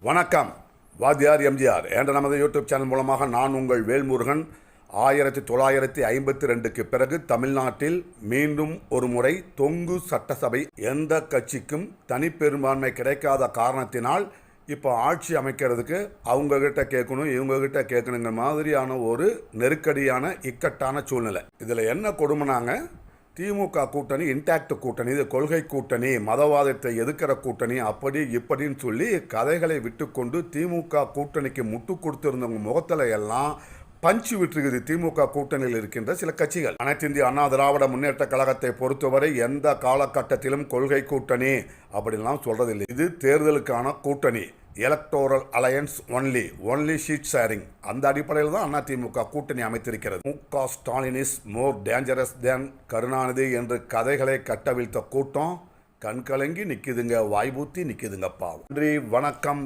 வணக்கம். வாத்தியார் எம்ஜிஆர் என்ற நமது யூடியூப் சேனல் மூலமாக நான் உங்கள் வேல்முருகன். 1952க்கு பிறகு தமிழ்நாட்டில் மீண்டும் ஒரு முறை தொங்கு சட்டசபை. எந்த கட்சிக்கும் தனிப்பெரும்பான்மை கிடைக்காத காரணத்தினால் இப்போ ஆட்சி அமைக்கிறதுக்கு அவங்கக்கிட்ட கேட்கணும் இவங்ககிட்ட கேட்கணுங்கிற மாதிரியான ஒரு நெருக்கடியான இக்கட்டான சூழ்நிலை. இதில் என்ன கொடுமைனாங்க, திமுக கூட்டணி இன்டாக்ட் கூட்டணி, இது கொள்கை கூட்டணி, மதவாதத்தை எதிர்க்கிற கூட்டணி, அப்படி இப்படின்னு சொல்லி கதைகளை விட்டுக்கொண்டு திமுக கூட்டணிக்கு முட்டு கொடுத்திருந்தவங்க முகத்தில் எல்லாம் பஞ்சு விட்டுருக்குது திமுக கூட்டணியில் இருக்கின்ற சில கட்சிகள். அனைத்து இந்திய அண்ணா திராவிட முன்னேற்ற கழகத்தை பொறுத்தவரை எந்த காலகட்டத்திலும் கொள்கை கூட்டணி அப்படின்லாம் சொல்றதில்லை. இது தேர்தலுக்கான கூட்டணி, electoral alliance only seat sharing. அந்த அடிப்படையில் தான் அதிமுக கூட்டணி அமைத்திருக்கிறது. MK. Stalin is more dangerous than Karunanidhi என்று கதைகளை கட்டவிழ்த்த கூட்டம் கண்கலங்கி நிற்குதுங்க, வாய்பூத்தி நிற்குதுங்க. பாவம். நன்றி, வணக்கம்.